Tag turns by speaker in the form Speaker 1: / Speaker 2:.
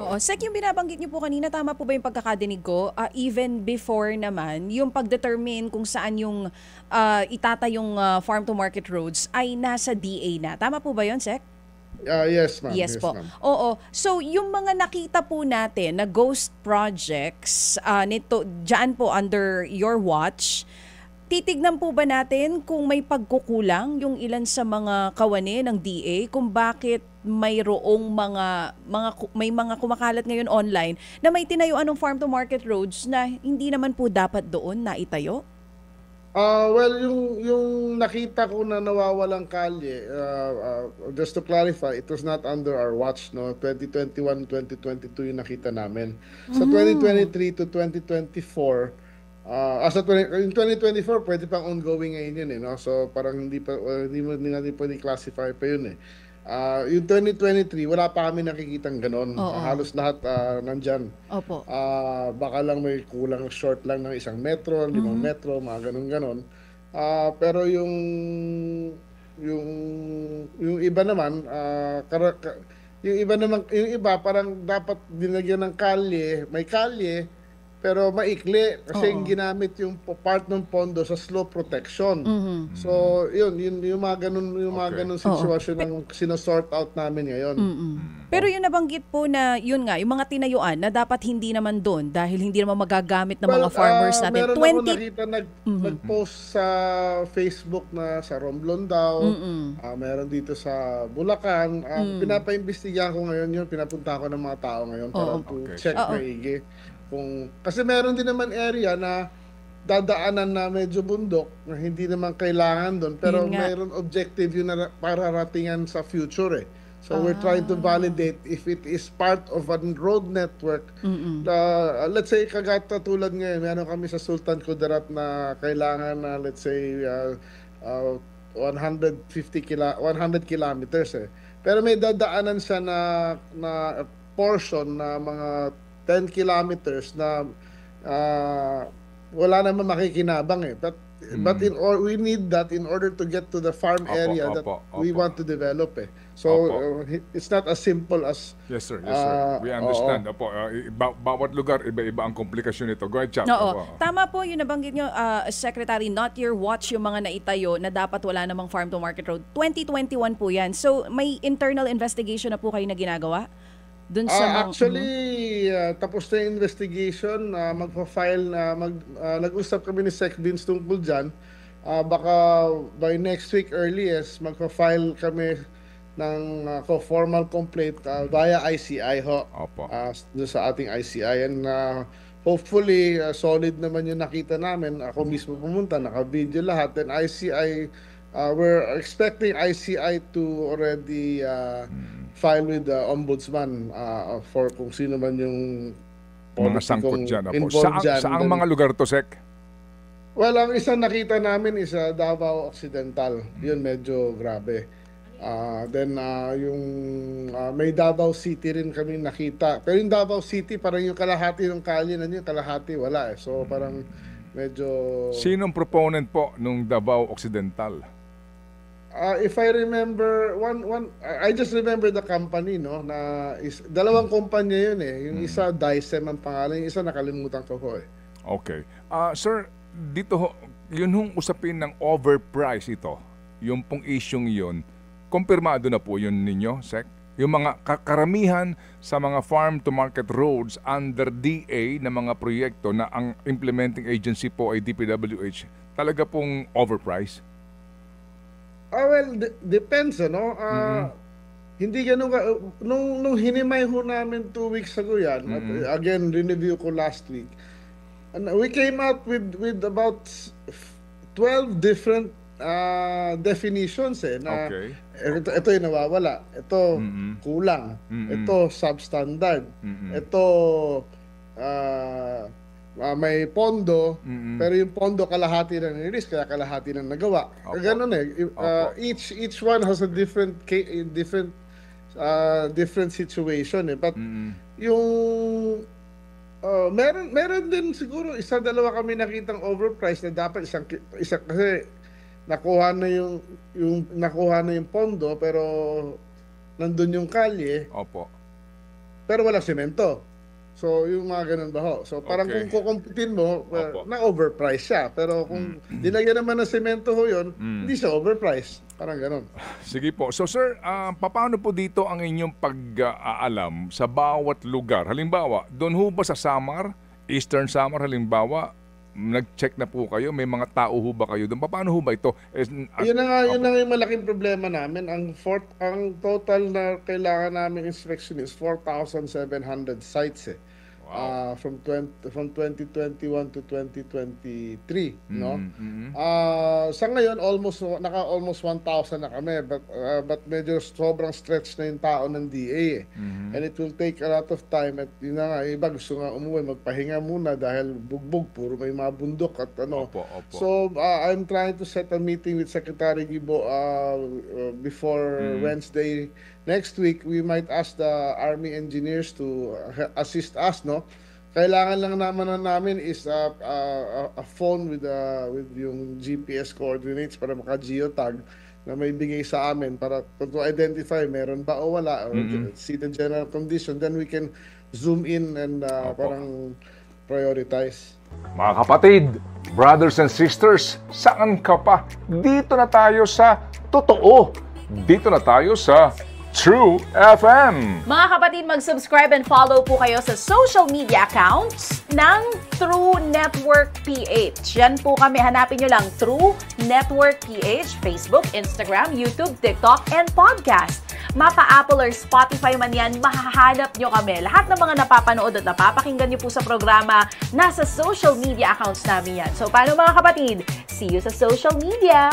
Speaker 1: Oo. Sek, yung binabanggit niyo po kanina, tama po ba yung pagkakadinig ko? Even before naman, yung pag-determine kung saan yung itatayong farm-to-market roads ay nasa DA na. Tama po ba yun, Sek?
Speaker 2: Yes, ma'am.
Speaker 1: Yes
Speaker 2: Yes,
Speaker 1: po.
Speaker 2: ma'am.
Speaker 1: Oo. So, yung mga nakita po natin na ghost projects nito diyan po under your watch, titignan po ba natin kung may pagkukulang yung ilan sa mga kawani ng DA kung bakit mayroong may mga kumakalat ngayon online na may tinayuan ng farm to market roads na hindi naman po dapat doon na itayo?
Speaker 2: Well, yung nakita ko na nawawalang kalye, just to clarify, it was not under our watch, no? 2021, 2022 yung nakita namin. Sa 2023 to 2024, in 2024, pwede pang ongoing ngayon yun, eh, no? So, parang hindi natin pwede classify pa yun, eh. Yung 2023, wala pa kami nakikitang ganon.
Speaker 1: Oo.
Speaker 2: Halos lahat nandyan.
Speaker 1: Opo.
Speaker 2: Baka lang may kulang short lang ng 1 metro, 5 metro, mga ganon-ganon. Pero yung yung iba naman, yung iba parang dapat dinagyan ng kalye, may kalye, pero maikli kasi yung
Speaker 1: Oo.
Speaker 2: ginamit yung part ng pondo sa slope protection. So, yung mga ganun
Speaker 1: Oo.
Speaker 2: sitwasyon ang sinosort out namin ngayon.
Speaker 1: Pero yung nabanggit po na yun nga, yung mga tinayuan na dapat hindi naman doon dahil hindi naman magagamit ng mga farmers natin.
Speaker 2: Meron ako nakita nag-post sa Facebook na sa Romblon daw. Meron dito sa Bulacan. Pinapaimbestigahan ko ngayon yun. Pinapunta ko ng mga tao ngayon para to check maigi. Kasi meron din naman area na dadaanan na medyo bundok na hindi naman kailangan doon. Pero mayroon objective yun na para ratingan sa future, eh. So we're trying to validate if it is part of a road network. Let's say, tulad ngayon, meron kami sa Sultan Kudarat na kailangan na, let's say, 100 kilometers, eh. Pero may dadaanan siya na portion na mga 10 kilometers na wala naman makikinabang, eh. But we need that in order to get to the farm area that we want to develop, eh. So it's not as simple as
Speaker 3: Yes, sir. Yes, sir. We understand. Opo. Bawat lugar, iba-iba ang komplikasyon nito. Go ahead, Chap.
Speaker 1: Oo. Tama po yung nabanggit nyo, Secretary, not your watch yung mga naitayo na dapat wala namang farm to market road. 2021 po yan. So may internal investigation na po kayo na ginagawa? Dun sa
Speaker 2: actually, tapos na yung investigation, magpa-file nag-usap kami ni Sec Vince tungkol dyan. Baka by next week earliest, magpa-file kami ng formal complaint via ICI ho. Sa ating ICI. And hopefully, solid naman yung nakita namin. Ako mismo pumunta, naka-video lahat. And ICI, we're expecting ICI to already file with the ombudsman for kung sino man yung
Speaker 3: mga sangkot dyan.
Speaker 2: Involved dyan.
Speaker 3: Saang mga lugar to, Sec?
Speaker 2: Well, ang isang nakita namin is Davao Occidental. Yun medyo grabe. Then yung may Davao City rin kami nakita. Pero yung Davao City, parang yung kalahati ng kalye na yun, kalahati wala, eh. So parang medyo...
Speaker 3: Sinong proponent po nung Davao Occidental?
Speaker 2: If I remember, I just remember the company, no, na dalawang kumpanya yun, eh. Yung isa, Dicem ang pangalan, yung isa nakalimutan ko ho, eh.
Speaker 3: Okay. Sir, dito yun hong usapin ng overprice ito, yung pong isyong yun, kumpirmado na po yun ninyo, Sec? Yung mga karamihan sa mga farm-to-market roads under DA na mga proyekto na ang implementing agency po ay DPWH, talaga pong overprice?
Speaker 2: Well, depends, no? Hindi ganun nung hinimay ho namin 2 weeks ago yan, at again, review ko last week, and we came out with about 12 different definitions, eh, na ito yung nawawala, ito kulang, ito substandard, ito may pondo, pero yung pondo kalahati na nilinis, kaya kalahati na nagawa. Ganun, eh. Each one has a different situation, eh. But yung meron din siguro isa-dalawa kami nakitang overpriced na dapat isa kasi nakuha na yung pondo pero nandun yung kalye.
Speaker 3: Opo.
Speaker 2: pero walang semento. So, yung mga ganun ba ho? So, parang kung kukumpitin mo, na-overprice siya. Pero kung dinagyan naman ng semento ho yun, hindi siya overpriced. Parang ganun.
Speaker 3: Sige po. So, sir, paano po dito ang inyong pag-aalam sa bawat lugar? Halimbawa, doon ho ba sa Samar, Eastern Samar, halimbawa, nag-check na po kayo? May mga tao ho ba kayo doon? Paano ho ba ito?
Speaker 2: Yun na nga yung malaking problema namin. Ang total na kailangan namin inspection is 4,700 sites from 2021 to 2023, no? Sa ngayon almost 1,000 na kami, but medyo sobrang stretch na yung tao ng DA and it will take a lot of time at yun na nga, iba gusto nga umuwi, magpahinga muna dahil bugbog, puro may mga bundok at ano. So I'm trying to set a meeting with Secretary Gibo before Wednesday next week. We might ask the Army engineers to assist us, no? Kailangan lang namin is a phone with yung GPS coordinates para maka-geotag na may bigay sa amin para to identify meron ba o wala, or see the general condition, then we can zoom in and parang prioritize.
Speaker 3: Mga kapatid, brothers and sisters, saan ka pa? Dito na tayo sa totoo. Dito na tayo sa True FM.
Speaker 1: Mga kapatid, mag-subscribe and follow po kayo sa social media accounts ng True Network PH. Yan po kami. Hanapin nyo lang True Network PH, Facebook, Instagram, YouTube, TikTok, and podcast. Mapa-Apple or Spotify man yan, mahahanap nyo kami. Lahat ng mga napapanood at napapakinggan nyo po sa programa, nasa social media accounts namin yan. So, paano mga kapatid? See you sa social media!